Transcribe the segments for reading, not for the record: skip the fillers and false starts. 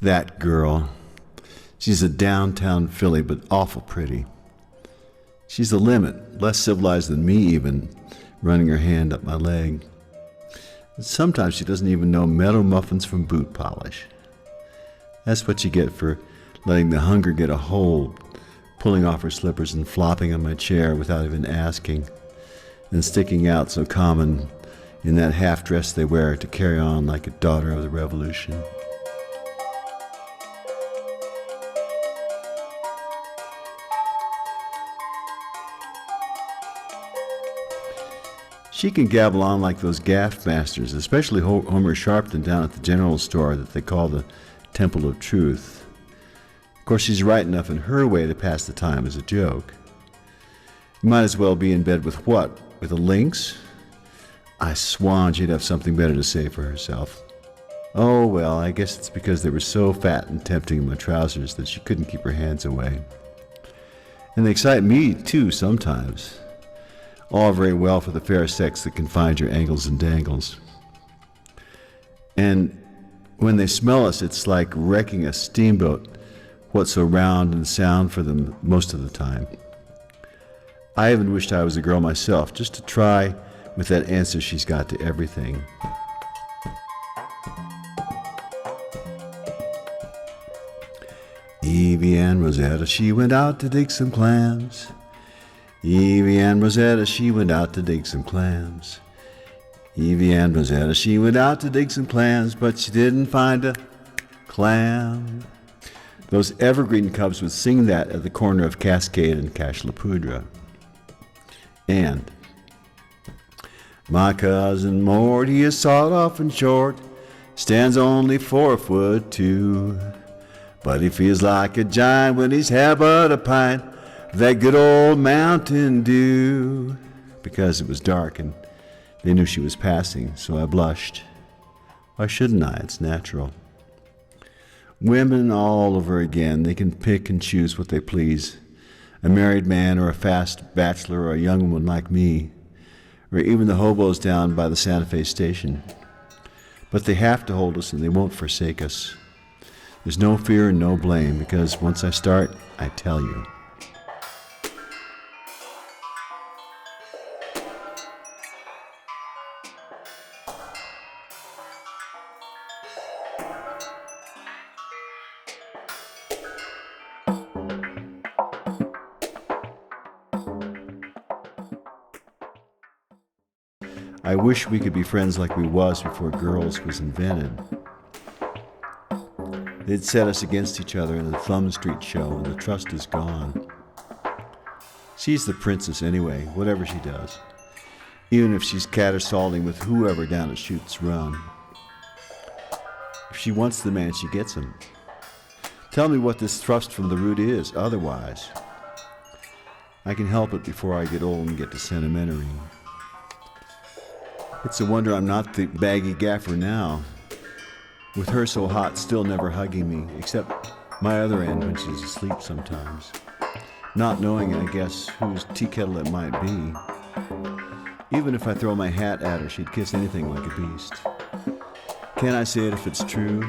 That girl. She's a downtown filly, but awful pretty. She's the limit, less civilized than me even, running her hand up my leg. And sometimes she doesn't even know meadow muffins from boot polish. That's what you get for letting the hunger get a hold, pulling off her slippers and flopping on my chair without even asking, and sticking out so common in that half-dress they wear to carry on like a daughter of the revolution. She can gabble on like those gaff masters, especially Homer Sharpton down at the general store that they call the Temple of Truth. Of course, she's right enough in her way to pass the time as a joke. You might as well be in bed with what? With a lynx? I swan she'd have something better to say for herself. Oh, well, I guess it's because they were so fat and tempting in my trousers that she couldn't keep her hands away. And they excite me, too, sometimes. All very well for the fair sex that can find your angles and dangles. And when they smell us, it's like wrecking a steamboat, what's so round and sound for them most of the time. I even wished I was a girl myself, just to try with that answer she's got to everything. Evie and Rosetta, she went out to dig some clams. Evie and Rosetta, she went out to dig some clams. Evie and Rosetta, she went out to dig some clams, but she didn't find a clam. Those evergreen cubs would sing that at the corner of Cascade and Cache La Poudre. And my cousin Mort, he is sawed off and short, stands only 4'2", but he feels like a giant when he's had but a pint of that good old Mountain Dew. Because it was dark and they knew she was passing, so I blushed. Why shouldn't I? It's natural. Women all over again, they can pick and choose what they please. A married man or a fast bachelor or a young one like me, or even the hobos down by the Santa Fe station. But they have to hold us and they won't forsake us. There's no fear and no blame, because once I start, I tell you. I wish we could be friends like we was before girls was invented. They'd set us against each other in the Thumb Street show, and the trust is gone. She's the princess anyway, whatever she does, even if she's catersalting with whoever down at Chutes Run. If she wants the man, she gets him. Tell me what this thrust from the root is, otherwise I can help it before I get old and get to sentimentary. It's a wonder I'm not the baggy gaffer now, with her so hot still never hugging me, except my other end when she's asleep sometimes, not knowing, I guess, whose tea kettle it might be. Even if I throw my hat at her, she'd kiss anything like a beast. Can I say it if it's true?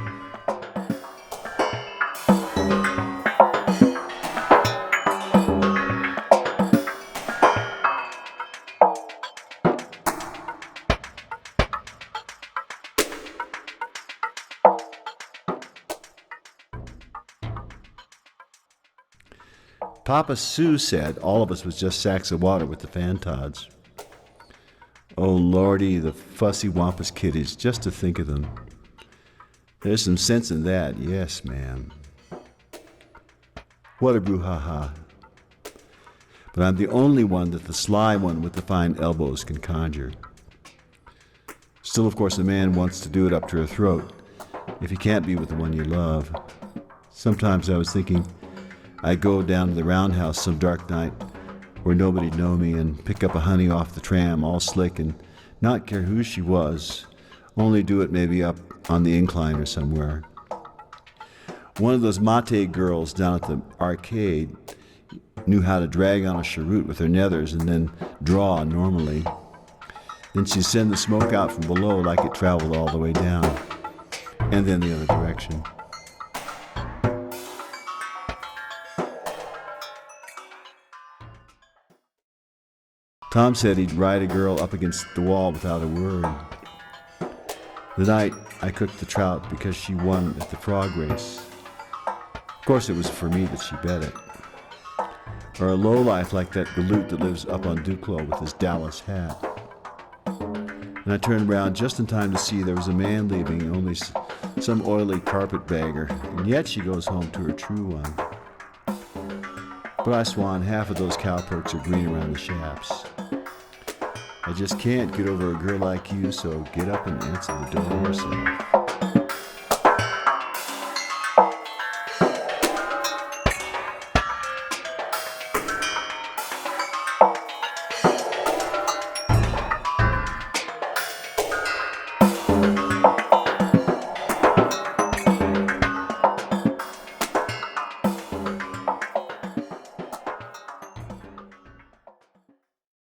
Papa Sue said all of us was just sacks of water with the Fantods. Oh lordy, the fussy wampus kiddies, just to think of them. There's some sense in that, yes ma'am. What a brouhaha. But I'm the only one that the sly one with the fine elbows can conjure. Still, of course, a man wants to do it up to her throat, if you can't be with the one you love. Sometimes I was thinking I'd go down to the roundhouse some dark night where nobody'd know me and pick up a honey off the tram all slick and not care who she was, only do it maybe up on the incline or somewhere. One of those mate girls down at the arcade knew how to drag on a cheroot with her nethers and then draw normally. Then she'd send the smoke out from below like it traveled all the way down, and then the other direction. Tom said he'd ride a girl up against the wall without a word. The night I cooked the trout because she won at the frog race. Of course, it was for me that she bet it. Or a lowlife like that galoot that lives up on Duclos with his Dallas hat. And I turned around just in time to see there was a man leaving, only some oily carpetbagger, and yet she goes home to her true one. But I swan, half of those cowperks are green around the shafts. I just can't get over a girl like you, so get up and answer the door yourself.